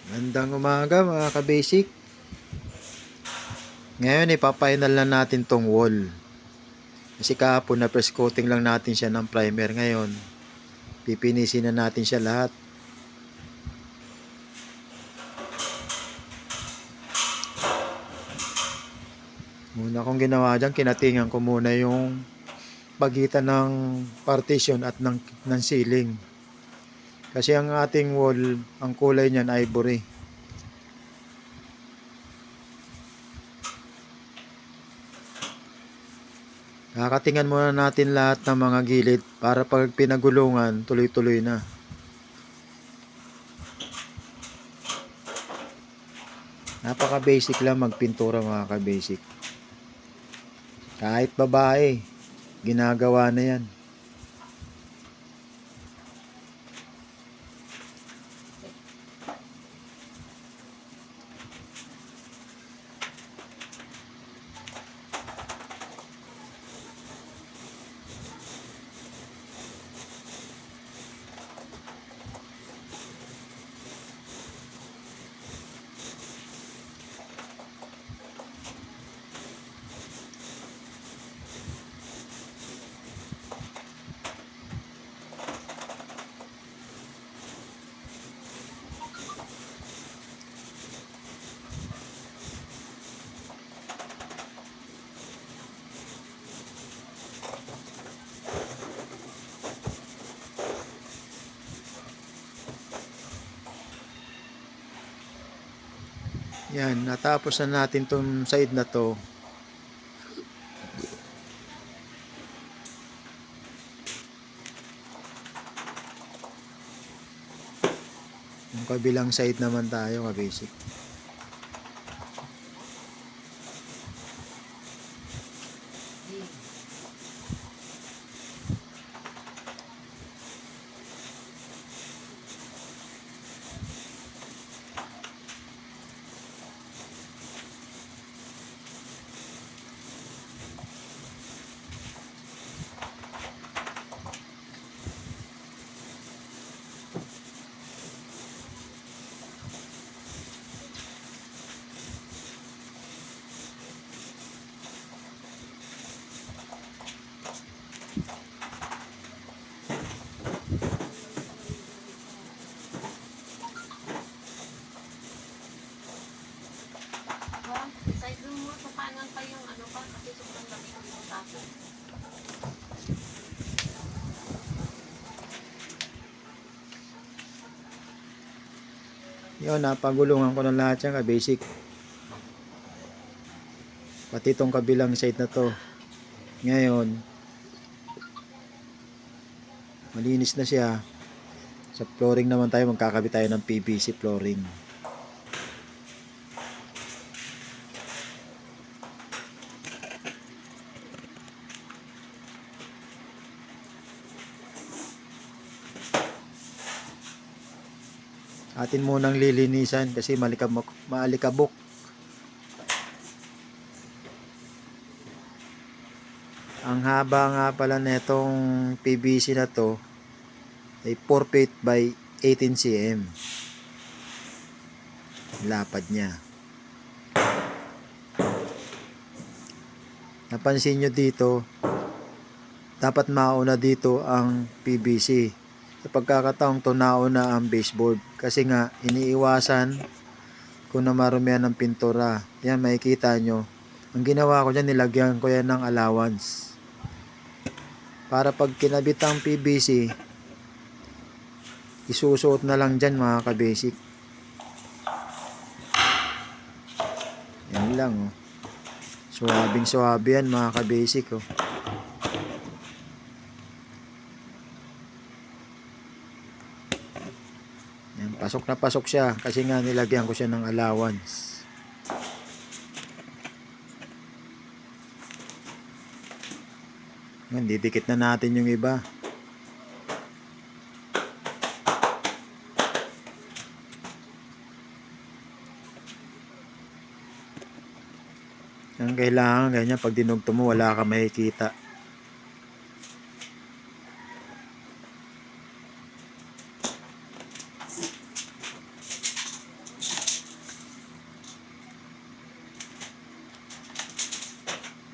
Magandang umaga mga ka-basic. Ngayon ipapainal na natin tong wall. Kasi kahapon na press coating lang natin siya ng primer. Ngayon, pipinisin na natin siya lahat. Muna kong ginawa dyan, kinatingan ko muna yung pagitan ng partition at ng ceiling. Kasi ang ating wall, ang kulay niyan ivory. Kakatingan muna natin lahat ng mga gilid para pag pinagulungan, tuloy-tuloy na. Napaka-basic lang magpintura mga ka-basic. Kahit babae, ginagawa na yan. Yan, natapos na natin tong side na to. Yung kabilang side naman tayo ka-basic. Side room mo, tapanan pa yung ano pa, kasi sobrang dami ko yung tapo. Yun, napagulungan ko na lahat yan ka-basic. Pati itong kabilang side na to. Ngayon, malinis na siya. Sa flooring naman tayo, magkakabit tayo ng PVC flooring. Atin munang lilinisan kasi maalikabok. Ang haba nga pala netong PVC na to ay 4 feet by 18 cm. Lapad niya. Napansin nyo dito, dapat mauna dito ang PVC. Sa pagkakataong to nauna ang baseboard. Kasi nga, iniiwasan kung na marumihan ng pintura. Yan, makikita nyo. Ang ginawa ko dyan, nilagyan ko yan ng allowance. Para pag kinabit ang PVC, isusuot na lang dyan mga ka-basic. Yan lang oh. Suwabing-suwabe yan mga ka-basic oh. Yan, pasok na pasok siya kasi nga nilagyan ko siya ng allowance. Yan, didikit na natin yung iba. Ang kailangan ganyan, pag dinugto mo wala ka makikita.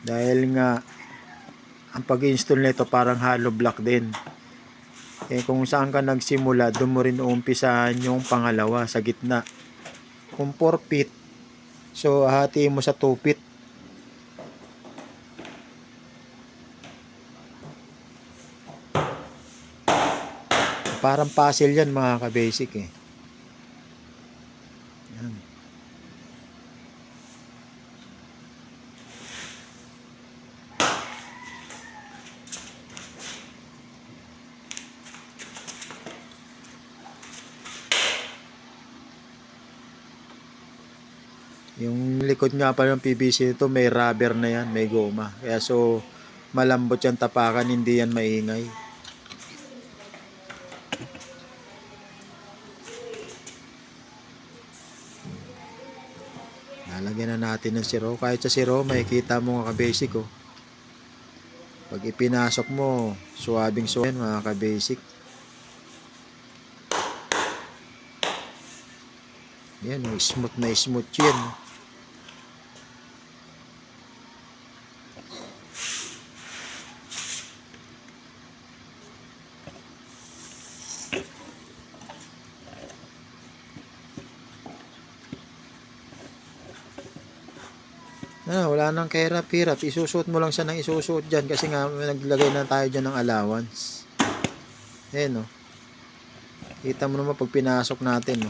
Dahil nga ang pag-install nito parang hollow block din. Kung saan ka nagsimula, doon mo rin uumpisahan yung pangalawa sa gitna. Kung 4 feet, so hatiin mo sa 2 feet. Parang puzzle yan mga ka-basic Yan. Yung likod nga pa ng PVC nito may rubber na yan, may goma. Kaya so malambot yan tapakan, hindi yan maingay. Lalagyan na natin ng siro. Kahit sa siro, makikita mo mga ka-basic Pag ipinasok mo, suwabing suwabing mga ka-basic. Yan, smooth na smooth yan. Wala nang kahirap-hirap. Isusuot mo lang siya ng isusuot dyan kasi nga naglagay na tayo dyan ng allowance. Ayan Kita mo naman pag pinasok natin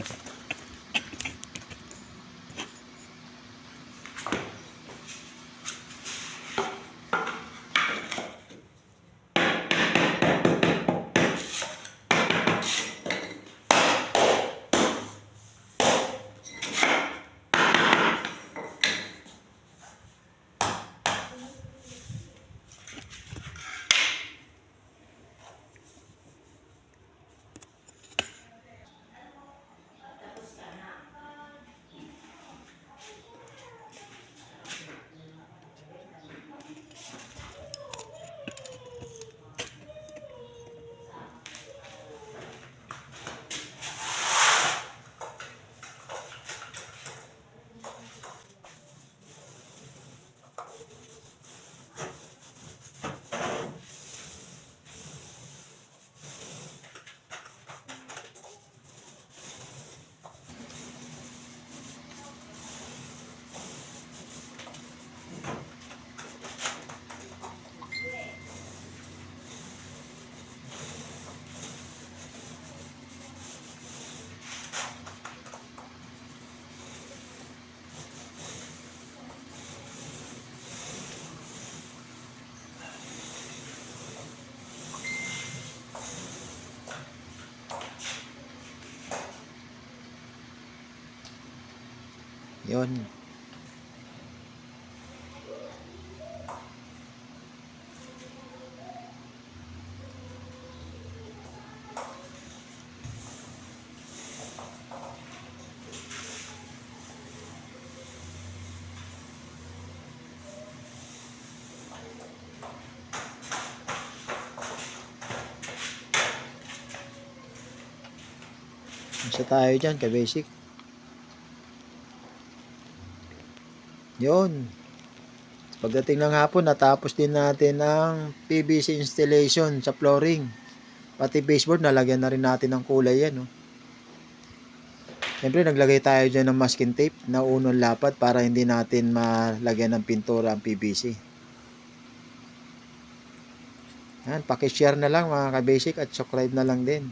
Yun. Isa tayo dyan, ka-basic. Yun. Pagdating ng hapon, natapos din natin ang PVC installation sa flooring. Pati baseboard, nalagyan na rin natin ng kulay yan. Siyempre, naglagay tayo dyan ng masking tape na unong lapat para hindi natin malagyan ng pintura ang PVC. Yan, pakishare na lang mga ka-basic at subscribe na lang din.